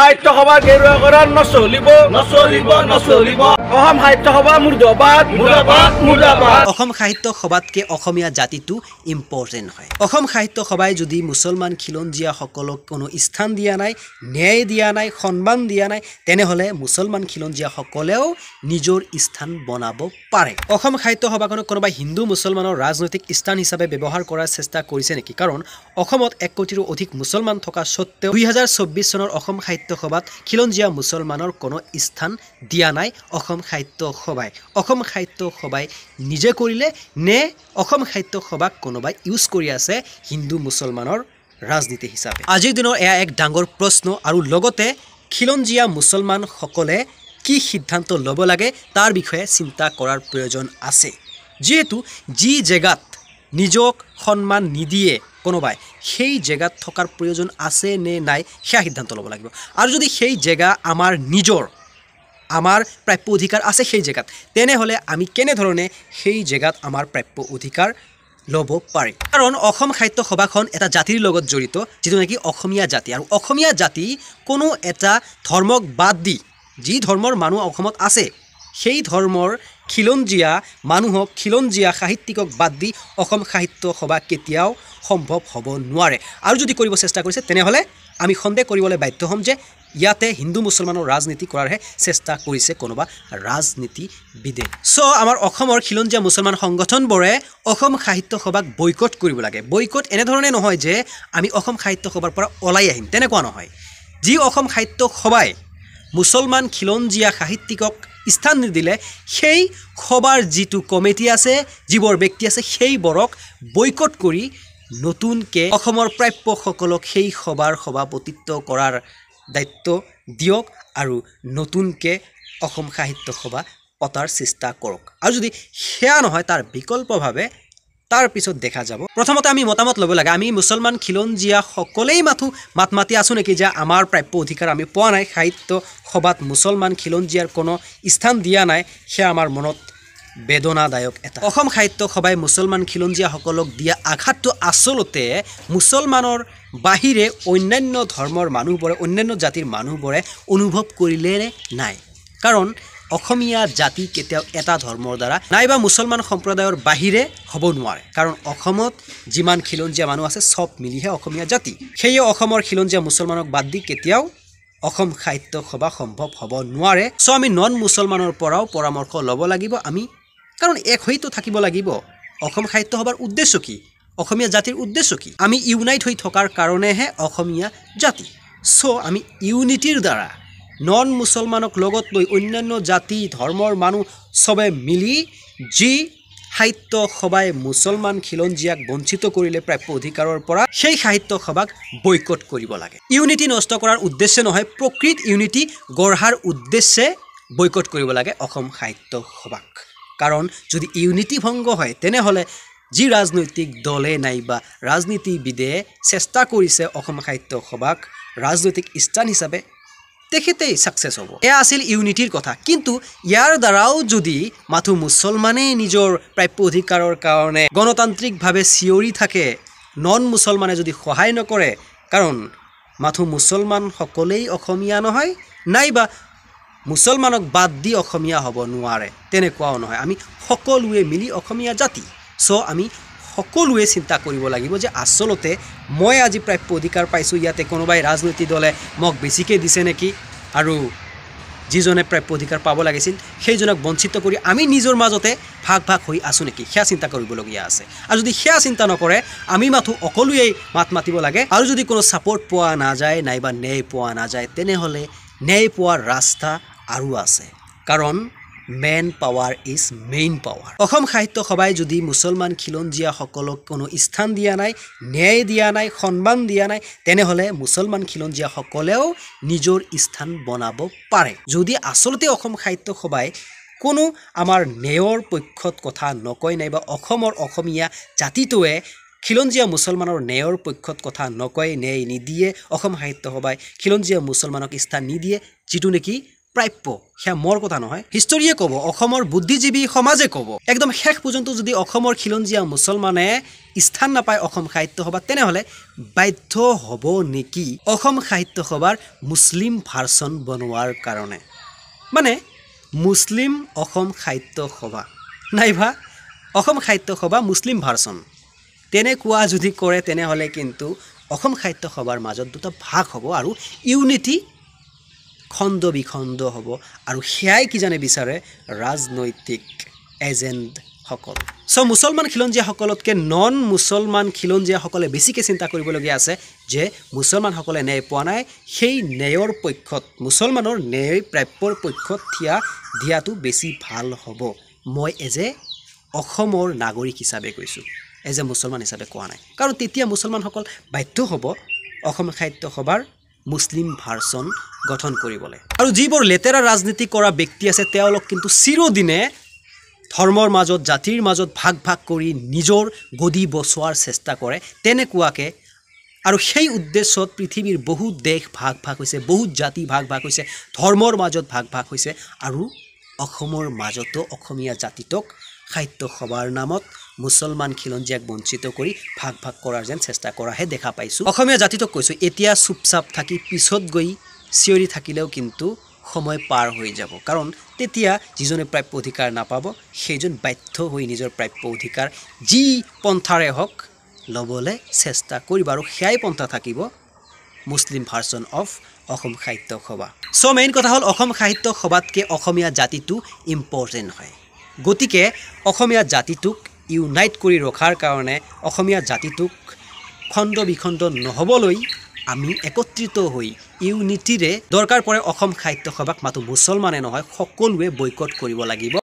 সাহিত্য সভা গেৰুৱা কৰা নচলিব নচলিব নচলিব অসম সাহিত্য সভা মুৰ্দাবাদ মুৰ্দাবাদ মুৰ্দাবাদ অসম সাহিত্য সভাতকে অসমীয়া জাতিটো ইম্পৰ্টেন্ট হয় অসম সাহিত্য সভাই যদি মুছলমান খিলঞ্জীয়া সকলক কোনো স্থান দিয়া নাই ন্যায় দিয়া নাই সন্মান দিয়া নাই তেনেহলে মুছলমান খিলঞ্জীয়া সকলেও নিজৰ স্থান বনাব পাৰে অসম সাহিত্য সভাখনক কোনোবা হিন্দু মুছলমানৰ ৰাজনৈতিক স্থান হিচাপে ব্যৱহাৰ কৰাৰ চেষ্টা কৰিছে নেকি কাৰণ অসমত 1 কোটিৰো অধিক মুছলমান থকা সত্ত্বেও 2024 চনৰ অসম সাহিত্য সভাত খিলঞ্জীয়া মুছলমানৰ কোনো স্থান দিয়া নাই অসম সাহিত্য সভাই নিজে কৰিলে নে অসম সাহিত্য সভাক কোনোবাই ইউজ কৰি আছে হিন্দু মুছলমানৰ ৰাজনীতি হিচাপে আজিৰ দিনৰ এয়া এক ডাঙৰ প্ৰশ্ন আৰু লগতে খিলঞ্জীয়া মুছলমান সকলে কি সিদ্ধান্ত ল'ব লাগে তাৰ বিষয়ে চিন্তা কৰাৰ প্ৰয়োজন আছে যেহেতু যি জেগাত নিজক সন্মান নিদিয়ে কোনোবাই সেই জেগাত থকাৰ প্ৰয়োজন আছে নে নাই সেই সিদ্ধান্ত ল'ব লাগিব আৰু যদি সেই জেগা আমাৰ নিজৰ আমাৰ প্ৰাপ্য অধিকাৰ আছে সেই জেগাত তেনেহলে আমি কেনে ধৰণে সেই জেগাত আমাৰ প্ৰাপ্য অধিকাৰ ল'ব পাৰি কাৰণ অসম সাহিত্য সভাখন এটা জাতিৰ লগত জড়িত যেটো নেকি অসমীয়া জাতি আৰু অসমীয়া জাতি কোনো এটা ধৰ্মক বাদ দি যি ধৰ্মৰ মানুহ অসমত আছে সেই ধৰ্মৰ খিলঞ্জীয়া মানুহক খিলঞ্জীয়া সাহিত্যিকক বাদ দি অসম সাহিত্য সভা কেতিয়াও সম্ভৱ হ'ব নোৱাৰে আৰু যদি কৰিব চেষ্টা কৰিছে তেনেহলে আমি সন্দেহ কৰিবলৈ বাধ্য হ'ম যে ইয়াতে হিন্দু মুছলমানৰ ৰাজনীতি কৰাৰহে চেষ্টা কৰিছে কোনোবা ৰাজনীতিবিদে সো আমাৰ অসমৰ খিলঞ্জীয়া মুছলমান সংগঠনবোৰে অসম সাহিত্য সভাক বয়কট কৰিব লাগে বয়কট এনেধৰণে নহয় যে আমি অসম সাহিত্য সভাৰ পৰা ওলাই আহিম তেনেকুৱা নহয় যি অসম সাহিত্য সভাই মুছলমান খিলঞ্জীয়া সাহিত্যিকক স্থান নিদিলে সেই সভাৰ যিটো কমিটি আছে যিবোৰ ব্যক্তি আছে সেইবোৰক বয়কট কৰি নতুনকে অসমৰ প্ৰাপ্যসকলক সেই সভাৰ সভাপতিত্ব কৰাৰ দায়িত্ব দিয়ক আৰু নতুনকে অসম সাহিত্য সভা পতাৰ চেষ্টা কৰক আৰু যদি হেয়া নহয় তাৰ বিকল্পভাৱে তাৰ পিছত দেখা যাব প্ৰথমতে আমি মতামত ল'ব লাগে আমি মুছলমান খিলঞ্জীয়া সকলেই মাত মাতি আছো নেকি যে আমাৰ প্ৰাপ্য অধিকাৰ আমি পোৱা নাই সাহিত্য সভাত মুছলমান খিলঞ্জীয়াৰ কোনো স্থান দিয়া নাই হেয়া আমাৰ মনত বেদনাদায়ক এটা অসম সাহিত্য সভাই মুছলমান খিলঞ্জীয়া সকলক দিয়া আঘাতটো আসলতে মুছলমানৰ বাহিৰে অন্যান্য ধৰ্মৰ মানুহবোৰে অন্যান্য জাতিৰ মানুহবোৰে অনুভৱ কৰিলে নাই কাৰণ অসমীয়া জাতি কেতিয়াও এটা ধৰ্মৰ দ্বাৰা নাইবা মুছলমান সম্প্ৰদায়ৰ বাহিৰে হ'ব নোৱাৰে কাৰণ অসমত যিমান খিলঞ্জীয়া মানুহ আছে সব মিলিহে অসমীয়া জাতি সেয়ে অসমৰ খিলঞ্জীয়া মুছলমানক বাদ দি কেতিয়াও অসম সাহিত্য সভা সম্ভৱ হ'ব নোৱাৰে সো আমি নন মুছলমানৰ পৰাও পৰামৰ্শ ল'ব লাগিব আমি কাৰণ এক হৈতো থাকিব লাগিব অসম সাহিত্য সভাৰ উদ্দেশ্য কি অসমীয়া জাতিৰ উদ্দেশ্য কি আমি ইউনাইট হৈ থকাৰ কাৰণেহে অসমীয়া জাতি সো আমি ইউনিটিৰ দ্বাৰা নন মুছলমানক লগত লৈ অন্যান্য জাতি ধৰ্মৰ মানুহ সবে মিলি যি সাহিত্য সভাই মুছলমান খিলঞ্জীয়াক বঞ্চিত কৰিলে প্ৰাপ্য অধিকাৰৰ পৰা সেই সাহিত্য সভাক বয়কট কৰিব লাগে ইউনিটি নষ্ট কৰাৰ উদ্দেশ্যে নহয় প্ৰকৃত ইউনিটি গঢ়াৰ উদ্দেশ্যে বয়কট কৰিব লাগে অসম সাহিত্য সভাক কাৰণ যদি ইউনিটি ভংগ হয় তেনেহলে যি ৰাজনৈতিক দলে নাইবা ৰাজনীতিবিদে চেষ্টা কৰিছে অসম সাহিত্য সভাক ৰাজনৈতিক স্থান হিচাপে তেখেতেই সাকসেস হ'ব এয়া আছিল ইউনিটিৰ কথা কিন্তু ইয়াৰ দ্বাৰাও যদি মাথু মুছলমানে নিজৰ প্ৰাপ্য অধিকাৰৰ কাৰণে গণতান্ত্ৰিকভাৱে চিঞৰি থাকে নন মুছলমানে যদি সহায় নকৰে কাৰণ মাথু মুছলমান সকলেই অসমীয়া নহয় নাইবা মুছলমানক বাদ দি অসমীয়া হ'ব নোৱাৰে তেনেকুৱাও নহয় আমি সকলোৱে মিলি অসমীয়া জাতি সো আমি সকলোৱে চিন্তা কৰিব লাগিব যে আসলতে মই আজি প্ৰাপ্য অধিকাৰ পাইছো ইয়াতে কোনোবাই ৰাজনীতি দলে মোক বেছিকৈ দিছে নেকি আৰু যিজনে প্ৰাপ্য অধিকাৰ পাব লাগিছিল সেইজনক বঞ্চিত কৰি আমি নিজৰ মাজতে ভাগ হৈ আছো নেকি হেয়া চিন্তা কৰিবলগীয়া আছে আৰু যদি হেয়া চিন্তা নকৰে আমি মাথো অকলোৱেই মাত মাতিব লাগে আৰু যদি কোনো সাপোৰ্ট পোৱা নাযায় নাইবা ন্যায় পোৱা নাযায় তেনেহলে ন্যায় পোৱাৰ ৰাস্তা আৰু আছে কাৰণ main power is main power অসম সাহিত্য সভাই যদি মুছলমান খিলঞ্জীয়া সকলক কোনো স্থান দিয়া নাই ন্যায় দিয়া নাই সন্মান দিয়া নাই তেনেহলে মুছলমান খিলঞ্জীয়া সকলেও নিজৰ স্থান বনাব পাৰে যদি আসলতে অসম সাহিত্য সভাই কোনো আমাৰ ন্যায়ৰ পক্ষত কথা নকয় নাইবা অসমৰ অসমীয়া জাতিটোৱে খিলঞ্জীয়া মুছলমানৰ ন্যায়ৰ পক্ষত কথা নকয় ন্যায় নিদিয়ে অসম সাহিত্য সভাই খিলঞ্জীয়া মুছলমানক স্থান নিদিয়ে যেটো নেকি প্ৰাপ্য সেয়া মোৰ কথা নহয় হিষ্টৰীয়ে ক'ব অসমৰ বুদ্ধিজীৱী সমাজে ক'ব একদম শেষ পৰ্যন্ত যদি অসমৰ খিলঞ্জীয়া মুছলমানে স্থান নাপায় অসম সাহিত্য সভাত তেনেহ'লে বাধ্য হ'ব নেকি অসম সাহিত্য সভাৰ মুছলিম ভাৰ্চন বনোৱাৰ কাৰণে মানে মুছলিম অসম সাহিত্য সভা নাইবা অসম সাহিত্য সভা মুছলিম ভাৰ্চন তেনেকুৱা যদি কৰে তেনেহ'লে কিন্তু অসম সাহিত্য সভাৰ মাজত দুটা ভাগ হ'ব আৰু ইউনিটি খণ্ড বিখণ্ড হ'ব আৰু সেয়াই কি জানে বিচাৰে ৰাজনৈতিক এজেণ্টসকল চ' মুছলমান খিলঞ্জীয়াসকলতকৈ নন মুছলমান খিলঞ্জীয়াসকলে বেছিকৈ চিন্তা কৰিবলগীয়া আছে যে মুছলমানসকলে ন্যায় পোৱা নাই সেই ন্যায়ৰ পক্ষত মুছলমানৰ ন্যায় প্ৰাপ্যৰ পক্ষত থিয় দিয়াটো বেছি ভাল হ'ব মই অসমৰ নাগৰিক হিচাপে কৈছোঁ মুছলমান হিচাপে কোৱা নাই কাৰণ তেতিয়া মুছলমানসকল বাধ্য হ'ব অসম সাহিত্য সভাৰ মুছলিম ভাৰ্চন গঠন কৰিবলৈ আৰু যিবোৰ লেতেৰা ৰাজনীতি কৰা ব্যক্তি আছে তেওঁলোক কিন্তু চিৰদিনে ধৰ্মৰ মাজত জাতিৰ মাজত ভাগ ভাগ কৰি নিজৰ গদি বচোৱাৰ চেষ্টা কৰে তেনেকুৱাকৈ আৰু সেই উদ্দেশ্যত পৃথিৱীৰ বহুত দেশ ভাগ ভাগ হৈছে বহুত জাতি ভাগ ভাগ হৈছে ধৰ্মৰ মাজত ভাগ ভাগ হৈছে আৰু অসমৰ মাজতো অসমীয়া জাতিটোক সাহিত্য সভাৰ নামত মুছলমান খিলঞ্জীয়াক বঞ্চিত কৰি ভাগ ভাগ কৰাৰ যেন চেষ্টা কৰাহে দেখা পাইছোঁ অসমীয়া জাতিটোক কৈছোঁ এতিয়া চুপচাপ থাকি পিছত গৈ চিঞৰি থাকিলেও কিন্তু সময় পাৰ হৈ যাব কাৰণ তেতিয়া যিজনে প্ৰাপ্য অধিকাৰ নাপাব সেইজন বাধ্য হৈ নিজৰ প্ৰাপ্য অধিকাৰ যি পন্থাৰে হওক ল'বলৈ চেষ্টা কৰিব আৰু সেয়াই পন্থা থাকিব মুছলিম ভাৰ্চন অফ অসম সাহিত্য সভা চ' মেইন কথা হ'ল অসম সাহিত্য সভাতকৈ অসমীয়া জাতিটো ইম্পৰ্টেণ্ট হয় গতিকে অসমীয়া জাতিটোক ইউনাইট কৰি ৰখাৰ কাৰণে অসমীয়া জাতিটোক খণ্ড বিখণ্ড নহ'বলৈ আমি একত্ৰিত হৈ ইউনিটিৰে দৰকাৰ পৰে অসম সাহিত্য সভাক মাথো মুছলমানে নহয় সকলোৱে বয়কট কৰিব লাগিব